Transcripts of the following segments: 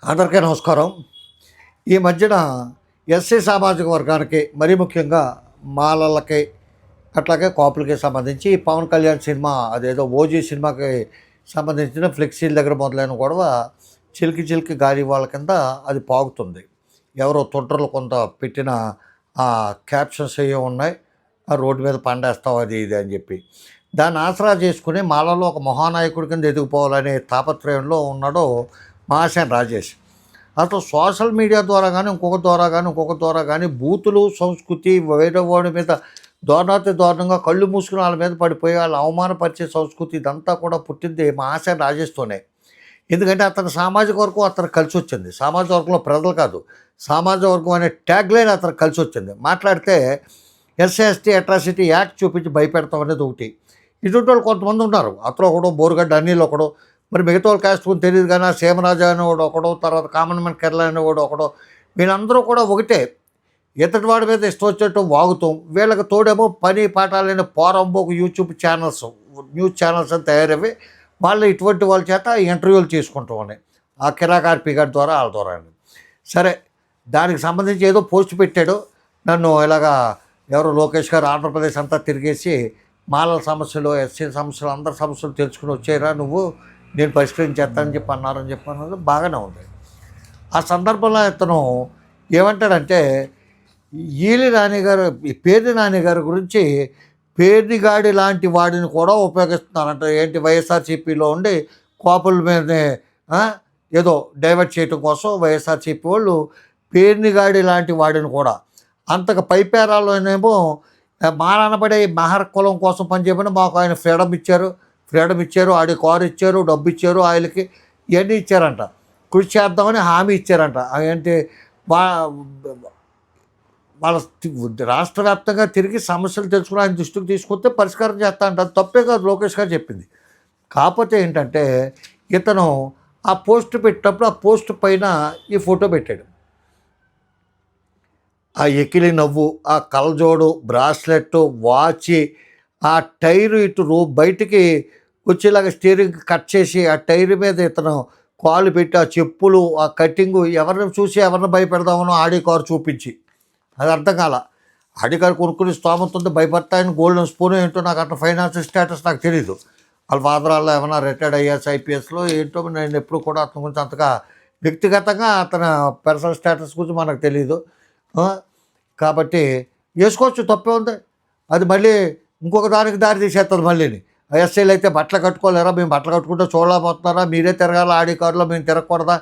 అందరికీ నమస్కారం. ఈ మధ్యన ఎస్సీ సామాజిక వర్గానికి మరీ ముఖ్యంగా మాలలకి అట్లాగే కాపులకి సంబంధించి పవన్ కళ్యాణ్ సినిమా అదేదో ఓజీ సినిమాకి సంబంధించిన ఫ్లెక్సీల దగ్గర మొదలైన గొడవ చిలికి చిలికి గాలి వాళ్ళ కింద అది పాగుతుంది. ఎవరో ట్విట్టర్లో కొంత పెట్టిన క్యాప్షన్స్ ఏవో ఉన్నాయి, ఆ రోడ్డు మీద పండేస్తాం అది ఇది అని చెప్పి దాన్ని ఆసరా చేసుకుని మాలలో ఒక మహానాయకుడి కింద ఎదిగిపోవాలనే తాపత్రయంలో ఉన్నాడు మహాసేన రాజేష్. అసలు సోషల్ మీడియా ద్వారా కానీ ఇంకొక ద్వారా కానీ బూతులు సంస్కృతి వేరే వాడి మీద దారుణంగా కళ్ళు మూసుకుని వాళ్ళ మీద పడిపోయి వాళ్ళు అవమానపరిచే సంస్కృతి ఇదంతా కూడా పుట్టింది మహాసేన రాజేష్తోనే. ఎందుకంటే అతని సామాజిక వర్గం అతను కలిసి వచ్చింది. సామాజిక వర్గంలో ప్రజలు కాదు, సామాజిక వర్గం అనే ట్యాగ్ లైన్ అతను కలిసి వచ్చింది. మాట్లాడితే ఎస్సీ ఎస్టీ అట్రాసిటీ యాక్ట్ చూపించి భయపెడతాం అనేది ఒకటి. ఇటువంటి వాళ్ళు కొంతమంది ఉన్నారు. అతను ఒకడు, బోరుగడ్డ అనిల్ ఒకడు, మరి మిగతా వాళ్ళు క్యాస్ట్ గురించి తెలియదు కానీ సీమరాజా అనేవాడు ఒకడు, తర్వాత కామన్ మ్యాన్ కేరళ అనేవాడు ఒకడు, వీళ్ళందరూ కూడా ఒకటే. ఇతడి వాడి మీద ఇష్టం వచ్చేట్టు వాగుతాం. వీళ్ళకి తోడేమో పని పాఠాలైన పోరంబోకు యూట్యూబ్ ఛానల్స్, న్యూస్ ఛానల్స్ అని తయారవి వాళ్ళు ఇటువంటి వాళ్ళ చేత ఇంటర్వ్యూలు చేసుకుంటాం అని ఆ కిరాకార్పి గారి ద్వారా వాళ్ళ ద్వారా. సరే, దానికి సంబంధించి ఏదో పోస్ట్ పెట్టాడు. నన్ను ఇలాగా ఎవరో లోకేష్ గారు ఆంధ్రప్రదేశ్ అంతా తిరిగేసి మాలల సమస్యలు, ఎస్సీ సమస్యలు, అందరి సమస్యలు తెలుసుకుని వచ్చేరా నువ్వు, నేను పరిష్కరించేస్తానని చెప్పి అన్నది బాగానే ఉంది. ఆ సందర్భంలో ఇతను ఏమంటాడంటే ఈలి నానిగారు, పేర్ని నానిగారి గురించి పేర్నిగాడి లాంటి వాడిని కూడా ఉపయోగిస్తున్నారంట. ఏంటి, వైఎస్ఆర్సీపీలో ఉండి కోపల మీదనే ఏదో డైవర్ట్ చేయటం కోసం వైఎస్ఆర్సీపీ వాళ్ళు పేర్నిగాడి లాంటి వాడిని కూడా అంతకు పైపేరాల్లోనేమో మా నాన్నబడే మహర్ కులం కోసం పనిచేయమని మాకు ఆయన ఫ్రీడమ్ ఇచ్చారు, ఆడి కారు ఇచ్చారు, డబ్బు ఇచ్చారు, ఆయనకి ఇవన్నీ ఇచ్చారంట. కృషి చేద్దామని హామీ ఇచ్చారంట. ఏంటి, వాళ్ళ రాష్ట్ర వ్యాప్తంగా తిరిగి సమస్యలు తెలుసుకుని ఆయన దృష్టికి తీసుకొస్తే పరిష్కారం చేస్తా అంట. అది తప్పే కాదు, లోకేష్ గారు చెప్పింది. కాకపోతే ఏంటంటే ఇతను ఆ పోస్ట్ పెట్టినప్పుడు ఆ పోస్ట్ పైన ఈ ఫోటో పెట్టాడు. ఆ ఎకిలి నవ్వు, ఆ కలజోడు, బ్రాస్లెట్, వాచి, ఆ టైరు ఇటు బయటికి వచ్చేలాగా స్టీరింగ్ కట్ చేసి ఆ టైర్ మీద ఇతను కాలు పెట్టి ఆ చెప్పులు, ఆ కటింగు, ఎవరిని చూసి ఎవరిని భయపెడదామనో ఆడి కారు చూపించి, అది అర్థం కాల. ఆడి కారు కొనుక్కుని స్తోమత ఉంది, భయపడతాయని గోల్డెన్ స్పూన్ ఏంటో నాకు అట్లా ఫైనాన్షియల్ స్టేటస్ నాకు తెలీదు. వాళ్ళ ఫాదర్ వాళ్ళు ఏమైనా రిటైర్డ్ ఐఏఎస్ ఐపీఎస్లో ఏంటో నేను ఎప్పుడు కూడా అతని గురించి అంతగా వ్యక్తిగతంగా అతని పర్సనల్ స్టేటస్ గురించి మనకు తెలీదు. కాబట్టి వేసుకోవచ్చు, తప్పే ఉంది. అది మళ్ళీ ఇంకొక దానికి దారి తీసేస్తుంది. మళ్ళీని ఎస్ఐలు అయితే బట్టలు కట్టుకోలేరా, మేము బట్టలు కట్టుకుంటే చూడలేకపోతున్నారా, మీరే తిరగాల ఆడి కారులో మేము తిరగకూడదా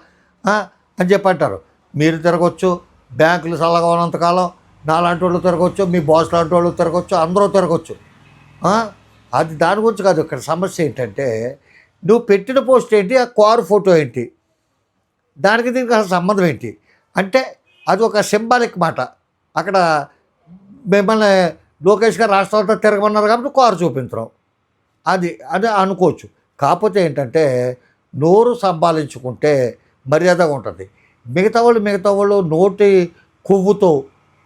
అని చెప్పి అంటారు. మీరు తిరగవచ్చు, బ్యాంకులు చల్లగా ఉన్నంతకాలం నాలాంటి వాళ్ళు తిరగవచ్చు, మీ బాస్ లాంటి వాళ్ళు తిరగవచ్చు, అందరూ తిరగవచ్చు. అది దాని గురించి కాదు. ఇక్కడ సమస్య ఏంటంటే నువ్వు పెట్టిన పోస్ట్ ఏంటి, ఆ కారు ఫోటో ఏంటి, దానికి దీనికి అసలు సంబంధం ఏంటి అంటే అది ఒక సింబాలిక్ మాట. అక్కడ మిమ్మల్ని లోకేష్ గారు రాష్ట్రం అంతా తిరగమన్నారు కాబట్టి కారు చూపించడం అది అనుకోవచ్చు. కాకపోతే ఏంటంటే నోరు సంపాదించుకుంటే మర్యాదగా ఉంటుంది. మిగతా వాళ్ళు నోటి కొవ్వుతో,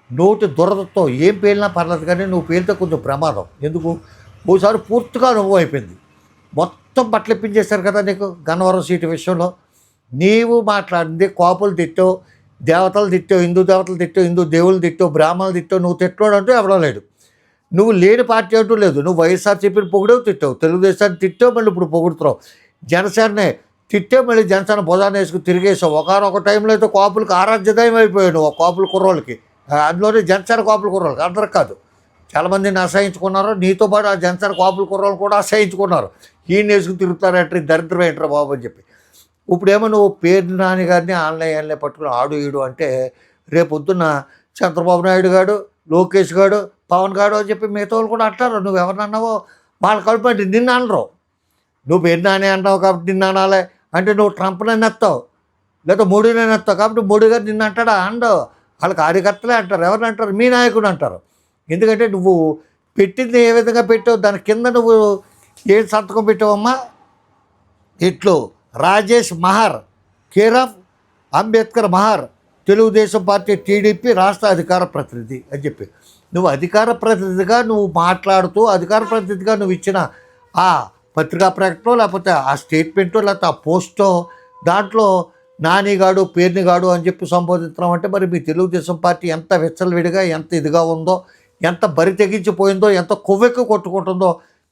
నోటి దురదతో ఏం పేలినా పర్లేదు, కానీ నువ్వు పేలితే కొంచెం ప్రమాదం. ఎందుకు, ఓసారి పూర్తిగా అనుభవం అయిపోయింది. మొత్తం బట్టలు ఇప్పించేశారు కదా నీకు గన్నవరం సీటు విషయంలో. నీవు మాట్లాడింది కోపలు తిట్టావు, దేవతలు తిట్టావు, హిందూ దేవతలు తిట్టావు, హిందూ దేవుళ్ళు తిట్టావు, బ్రాహ్మణులు తిట్టావు, నువ్వు తిట్టడం అంటూ ఎవడం లేదు. నువ్వు లేని పార్టీ అంటూ లేదు. నువ్వు వైఎస్ఆర్సీపీని పొగిడేవు, తిట్టావు, తెలుగుదేశాన్ని తిట్టావు, మళ్ళీ ఇప్పుడు పొగుడుతున్నావు, జనసేననే తిట్టావు, మళ్ళీ జనసేన భుజాన్ని వేసుకుని తిరిగేసావు. ఒకనొక టైంలో అయితే కాపులకు ఆరాధ్యదయం అయిపోయావు నువ్వు, కాపుల కుర్రోళ్ళకి. అందులోనే జనసేన కాపుల కుర్రోళ్ళకి, అందరికి కాదు. చాలామందిని అసహించుకున్నారు, నీతో పాటు ఆ జనసేన కాపుల కుర్రోళ్ళు కూడా అసహించుకున్నారు. ఈయన వేసుకుని తిరుగుతారంటే దరిద్రం ఏంటరా బాబు అని చెప్పి. ఇప్పుడేమో నువ్వు పేర్ని నాని గారిని ఆన్లైన్లో పట్టుకుని ఆడు ఈడు అంటే రేపొద్దున్న చంద్రబాబు నాయుడు గారు, లోకేష్ గారు, పవన్ గారు అని చెప్పి మిగతా వాళ్ళు కూడా అంటారు. నువ్వు ఎవరినన్నావో వాళ్ళు కలుపండి, నిన్ను అనరు. నువ్వు పేర్ని నాని అంటావు కాబట్టి నిన్ను అనాలి అంటే నువ్వు ట్రంప్ని ఎత్తావు, లేదా మోడీని ఎత్తావు కాబట్టి మోడీ గారు నిన్ను అంటాడా? అండవు. వాళ్ళ కార్యకర్తలే అంటారు. ఎవరిని అంటారు? మీ నాయకుడు అంటారు. ఎందుకంటే నువ్వు పెట్టింది ఏ విధంగా పెట్టావు, దాని కింద నువ్వు ఏం సంతకం పెట్టావమ్మా, ఇట్లు Rajesh Mahar, care of Ambedkar Mahar, Telugu Desam party TDP రాష్ట్ర అధికార ప్రతినిధి అని చెప్పి నువ్వు అధికార ప్రతినిధిగా నువ్వు మాట్లాడుతూ అధికార ప్రతినిధిగా నువ్వు ఇచ్చిన ఆ పత్రికా ప్రకటన లేకపోతే ఆ స్టేట్మెంటో లేకపోతే ఆ పోస్టో దాంట్లో నానిగాడు పేర్నిగాడు అని చెప్పి సంబోధించడం అంటే మరి మీ తెలుగుదేశం పార్టీ ఎంత విచ్చలవిడిగా ఎంత ఇదిగా ఉందో, ఎంత బరి తెగించిపోయిందో, ఎంత కొవ్వెక్కి కొట్టుకుంటుందో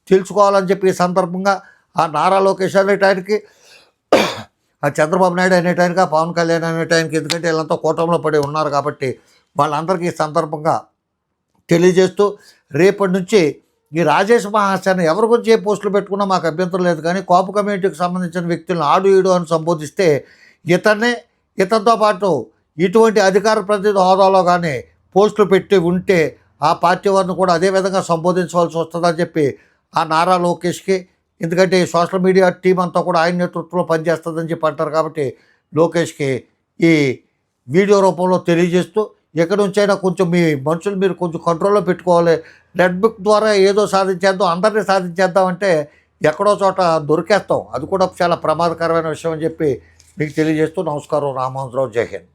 తెలుసుకోవాలని చెప్పి ఈ సందర్భంగా ఆ నారా లోకేష్ అనేటానికి, ఆ చంద్రబాబు నాయుడు అనేటానికి, ఆ పవన్ కళ్యాణ్ అనేటానికి, ఎందుకంటే వీళ్ళంతా కూటమిలో పడి ఉన్నారు కాబట్టి వాళ్ళందరికీ ఈ సందర్భంగా తెలియజేస్తూ రేపటి నుంచి ఈ రాజేష్ మహాశాన్ని ఎవరి గురించి ఏ పోస్టులు పెట్టుకున్నా మాకు అభ్యంతరం లేదు, కానీ కాపు కమ్యూనిటీకి సంబంధించిన వ్యక్తులను ఆడు ఈడు అని సంబోధిస్తే ఇతనితో పాటు ఇటువంటి అధికార ప్రతినిధి హోదాలో కానీ పోస్టులు పెట్టి ఉంటే ఆ పార్టీ వారిని కూడా అదే విధంగా సంబోధించవలసి వస్తుందని చెప్పి ఆ నారా లోకేష్కి, ఎందుకంటే సోషల్ మీడియా టీం అంతా కూడా ఆయన నేతృత్వంలో పనిచేస్తుందని చెప్పి అంటారు కాబట్టి లోకేష్కి ఈ వీడియో రూపంలో తెలియజేస్తూ ఎక్కడి నుంచైనా కొంచెం మీ మనుషులు మీరు కొంచెం కంట్రోల్లో పెట్టుకోవాలి. రెడ్ బుక్ ద్వారా ఏదో సాధించేద్దాం, అందరినీ సాధించేద్దామంటే ఎక్కడో చోట దొరికేస్తాం. అది కూడా చాలా ప్రమాదకరమైన విషయం అని చెప్పి మీకు తెలియజేస్తూ నమస్కారం. రామోహన్ రావు. జై హింద్.